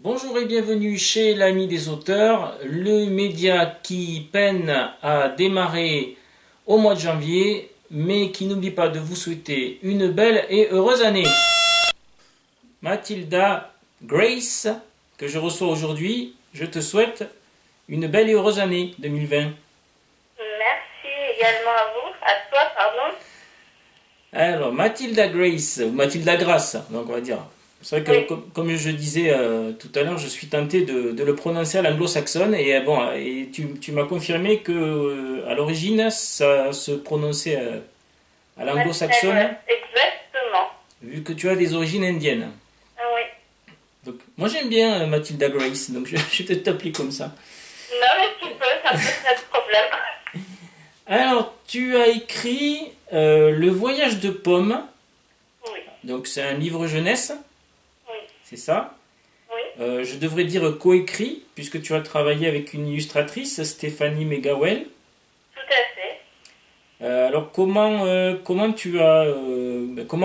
Bonjour et bienvenue chez l'Ami des auteurs, le média qui peine à démarrer au mois de janvier, mais qui n'oublie pas de vous souhaiter une belle et heureuse année. Mathilda Grace, que je reçois aujourd'hui, je te souhaite une belle et heureuse année 2020. Merci également à vous, à toi, pardon. Alors, Mathilda Grace, ou Mathilda Grace, donc on va dire. C'est vrai que, Oui, comme je disais tout à l'heure, je suis tenté de le prononcer à l'anglo-saxonne. Et bon, et tu m'as confirmé que à l'origine, ça se prononçait à l'anglo-saxonne, exactement. vu que tu as des origines indiennes. Ah oui. Donc, moi j'aime bien Mathilda Grace, donc je vais t'appeler comme ça. Non, mais tu peux, ça me pose pas de problème. Alors, tu as écrit Le voyage de Pomme, Oui, donc c'est un livre jeunesse, oui, c'est ça? oui, Je devrais dire coécrit, puisque tu as travaillé avec une illustratrice, Stéphanie Megawel. tout à fait. Alors comment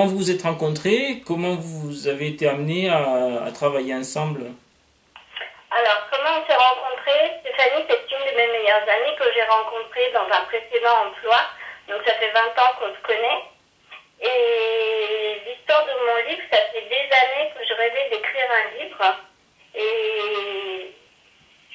vous vous êtes rencontrés, comment vous avez été amenés à travailler ensemble? Alors, comment on s'est rencontrés? Stéphanie, c'est une de mes meilleures amies que j'ai rencontrée dans un précédent emploi. Donc, ça fait 20 ans qu'on se connaît. Et l'histoire de mon livre, ça fait des années que je rêvais d'écrire un livre. Et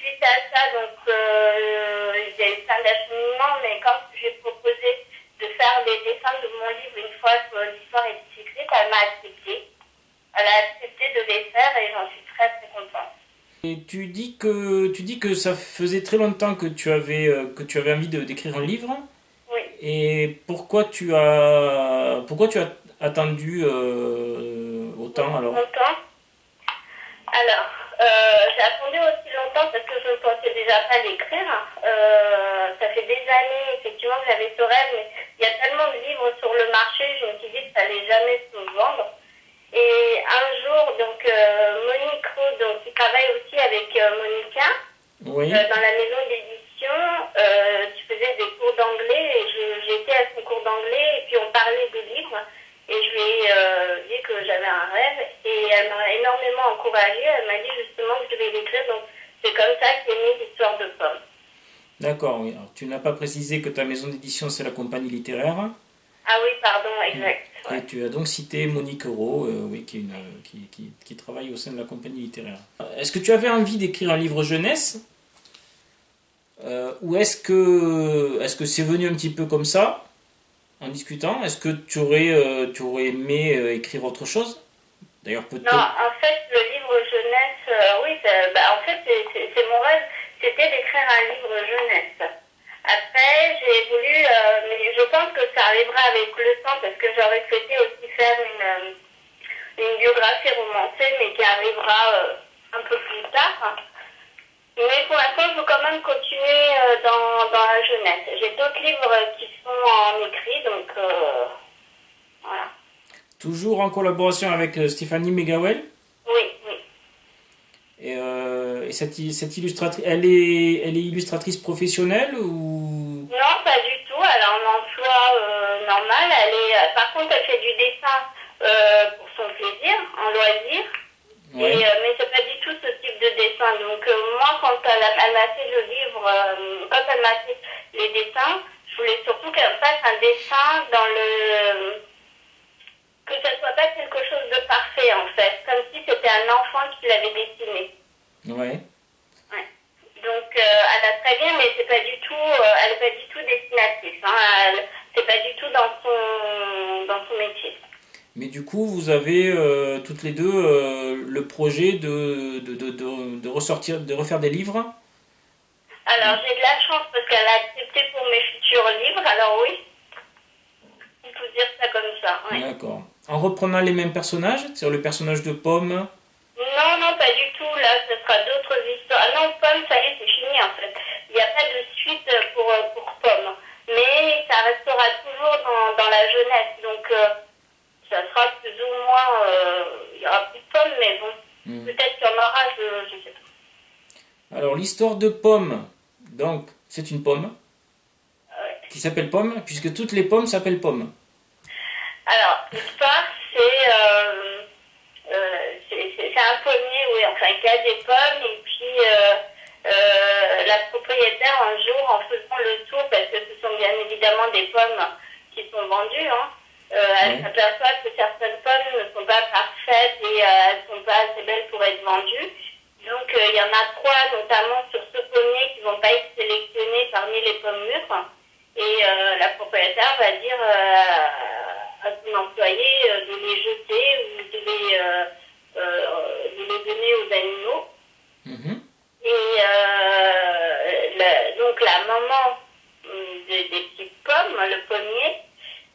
suite à ça, donc, il y a eu plein d'acheminements, mais quand j'ai proposé de faire les dessins de mon livre une fois que l'histoire est écrite, elle m'a accepté. Elle a accepté de les faire et j'en suis très très contente. Et tu dis que ça faisait très longtemps que tu avais envie d'écrire un livre. Oui. Et pourquoi tu as attendu autant alors? Longtemps. Alors, j'ai attendu aussi longtemps parce que je ne pensais déjà pas l'écrire. Ça fait des années, effectivement, que j'avais ce rêve, mais il y a tellement de livres sur le marché, je me suis dit que ça allait jamais se vendre. Et un jour, donc, Monique Rowe, donc, qui travaille aussi avec Monica, Oui. dans la maison d'édition, tu faisais des cours d'anglais et j'étais à son cours d'anglais et puis on parlait de livres et je lui ai dit que j'avais un rêve et elle m'a énormément encouragée. Elle m'a dit justement que je devais l'écrire, donc c'est comme ça qu'est née l'histoire de Pomme. D'accord, oui. Alors, tu n'as pas précisé que ta maison d'édition c'est la compagnie littéraire. Ah oui, pardon, exact. Et Ouais. tu as donc cité Monique Euro, oui, qui travaille au sein de la compagnie littéraire. Est-ce que tu avais envie d'écrire un livre jeunesse ou est-ce que c'est venu un petit peu comme ça, en discutant? Est-ce que tu aurais aimé écrire autre chose? D'ailleurs, Non, peut-être. en fait, le livre jeunesse, oui, en fait, c'est mon rêve, c'était d'écrire un livre jeunesse. Après, j'ai voulu, mais je pense que ça arrivera avec le temps parce que j'aurais souhaité aussi faire une biographie romancée, mais qui arrivera un peu plus tard. Mais pour l'instant, je veux quand même continuer dans la jeunesse. J'ai d'autres livres qui sont en écrit, donc voilà. Toujours en collaboration avec Stéphanie Megawel. Oui, oui. Et cette illustratrice, elle est illustratrice professionnelle ou... Non, pas du tout. Elle a un emploi normal. Par contre, elle fait du dessin pour son plaisir, en loisir. Ouais. Mais c'est pas du tout ce type de dessin. Donc moi, quand elle m'a fait le livre, quand elle m'a fait les dessins, je voulais surtout qu'elle fasse un dessin dans le que ça soit pas quelque chose de parfait en fait, comme si c'était un enfant qui l'avait dessiné. Ouais. Ouais. Donc elle a très bien, mais c'est pas du tout, elle est pas du tout dessinatrice. Hein. C'est pas du tout dans son métier. Mais du coup, vous avez toutes les deux le projet de ressortir, de refaire des livres. Alors j'ai de la chance parce qu'elle a accepté pour mes futurs livres. Alors oui, on peut dire ça comme ça. Ouais. D'accord. En reprenant les mêmes personnages, c'est-à-dire le personnage de Pomme. Non, non, pas du tout. Là, ce sera d'autres histoires. Ah non, Pomme, ça y est, c'est fini en fait. Il n'y a pas de suite pour Pomme. Mais ça restera toujours dans la jeunesse. Donc, ça sera plus ou moins. Il y aura plus de Pomme, mais bon. Hmm. Peut-être qu'il y en aura, je sais pas. Alors, l'histoire de Pomme, donc, c'est une pomme Ouais. qui s'appelle Pomme, puisque toutes les pommes s'appellent Pomme. Alors, l'histoire, c'est un pommier, oui. enfin qui a des pommes, et puis la propriétaire un jour, en faisant le tour, parce que ce sont bien évidemment des pommes qui sont vendues, hein, elle Ouais. s'aperçoit que certaines pommes ne sont pas parfaites et elles ne sont pas assez belles pour être vendues. Donc il y en a trois, notamment sur ce pommier, qui ne vont pas être sélectionnés parmi les pommes mûres. Et la propriétaire va dire à son employé de les jeter ou de les donner aux animaux. Mhm. Et donc la maman des petites pommes, le pommier,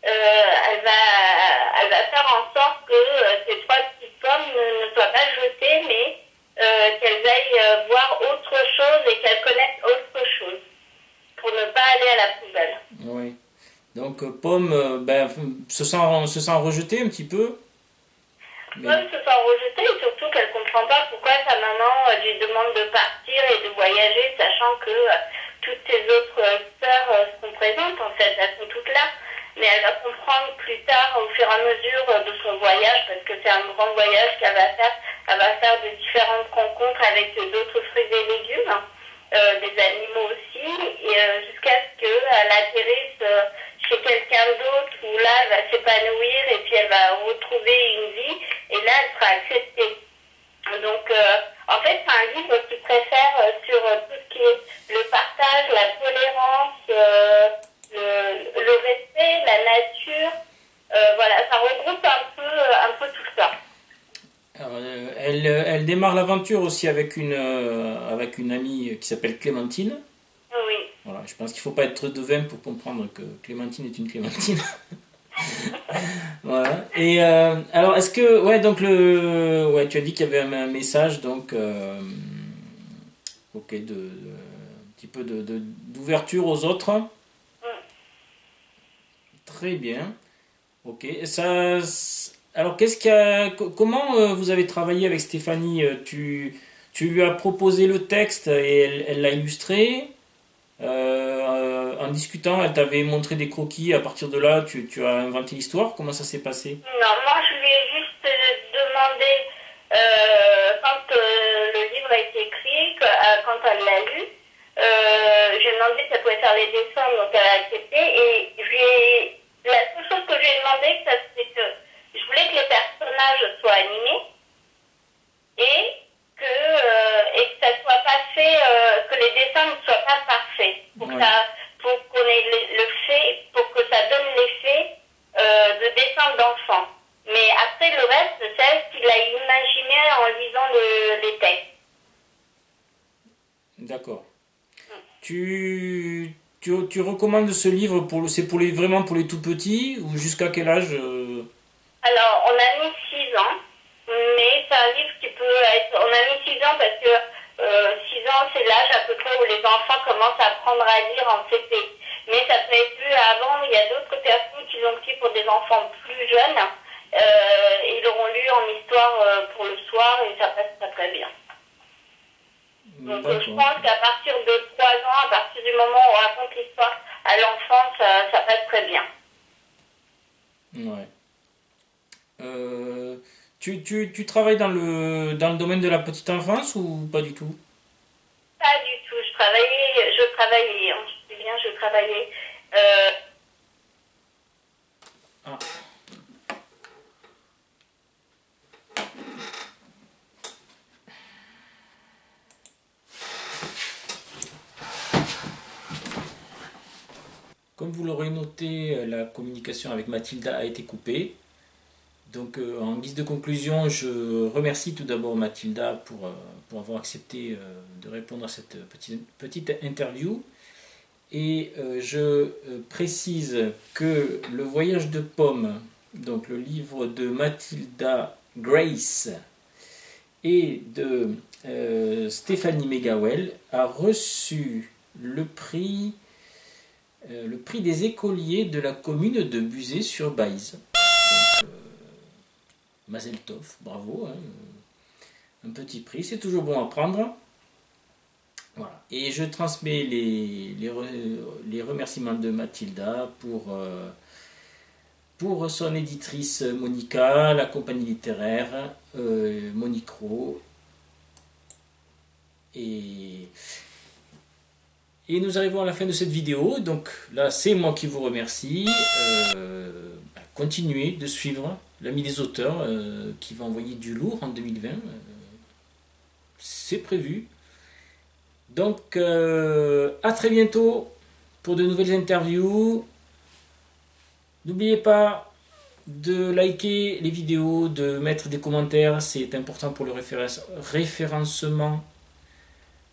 elle va faire en sorte que ces trois petites pommes ne soient pas jetées, mais qu'elles aillent voir autre chose et qu'elles connaissent autre chose pour ne pas aller à la poubelle. Oui. Donc, Pomme ben, se sent rejetée un petit peu. Mais, Pomme se sent rejetée et surtout qu'elle ne comprend pas pourquoi sa maman lui demande de partir et de voyager, sachant que toutes ses autres sœurs sont présentes, en fait, elles sont toutes là. Mais elle va comprendre plus tard, au fur et à mesure de son voyage, parce que c'est un grand voyage qu'elle va faire. Elle va faire de différentes rencontres avec d'autres fruits et légumes, des animaux aussi, et jusqu'à ce qu'elle atterrisse chez quelqu'un d'autre où là, elle va s'épanouir et puis elle va retrouver une vie, et là, elle sera acceptée. Donc, en fait, c'est un livre qui préfère sur tout ce qui est le partage, la tolérance, le respect, la nature. Voilà, ça regroupe un peu tout ça. alors, elle démarre l'aventure aussi avec une amie qui s'appelle Clémentine. Oui. Voilà, je pense qu'il ne faut pas être devin pour comprendre que Clémentine est une Clémentine. Voilà. Et alors, est-ce que, ouais, donc ouais, tu as dit qu'il y avait un message, donc, ok, un petit peu d'ouverture aux autres. Mm. Très bien. Ok. Alors, comment vous avez travaillé avec Stéphanie? Tu lui as proposé le texte et elle l'a illustré. En discutant, elle t'avait montré des croquis. À partir de là, tu as inventé l'histoire. Comment ça s'est passé? Non, moi je lui ai juste demandé, quand le livre a été écrit, quand elle l'a lu, j'ai demandé si elle pouvait faire les dessins, donc elle a accepté. Et la seule chose que je lui ai demandé, c'est que je voulais que les personnages soient animés et et que ça soit pas fait, que les dessins ne soient pas parfaits, Ouais. pour qu'on ait le fait, pour que ça donne l'effet de dessin d'enfant. Mais après le reste, c'est ce qu'il a imaginé en lisant les textes. D'accord. Tu recommandes ce livre c'est vraiment pour les tout petits ou jusqu'à quel âge Alors, on a mis 6 ans, mais c'est un livre qui peut être... On a mis 6 ans parce que 6 ans, c'est l'âge à peu près où les enfants commencent à apprendre à lire en CP. Mais ça peut être lu avant. Il y a d'autres personnes qui l'ont pris pour des enfants plus jeunes. Ils l'auront lu en histoire pour le soir et ça passe très très bien. Donc je D'accord. pense qu'à partir de 3 ans, à partir du moment où on raconte l'histoire à l'enfant, ça passe très bien. Ouais. Tu travailles dans le domaine de la petite enfance ou pas du tout? Pas du tout. Je dis bien, je travaillais. Euh, Ah. Comme vous l'aurez noté, la communication avec Mathilda a été coupée. Donc, en guise de conclusion, je remercie tout d'abord Mathilda pour avoir accepté de répondre à cette petite interview. Et je précise que Le Voyage de Pomme, donc le livre de Mathilda Grace et de Stéphanie Megawel, a reçu le prix des écoliers de la commune de Buzet-sur-Baïse. Mazel Tov, bravo, hein, un petit prix, c'est toujours bon à prendre. Voilà. Et je transmets les remerciements de Mathilda pour son éditrice Monica, la compagnie littéraire Monicro Et nous arrivons à la fin de cette vidéo. Donc là, c'est moi qui vous remercie. Continuez de suivre l'ami des auteurs qui va envoyer du lourd en 2020. C'est prévu. Donc, à très bientôt pour de nouvelles interviews. N'oubliez pas de liker les vidéos, de mettre des commentaires, c'est important pour le référencement.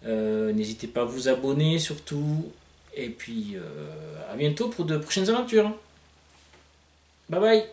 N'hésitez pas à vous abonner surtout. Et puis, à bientôt pour de prochaines aventures. Bye bye.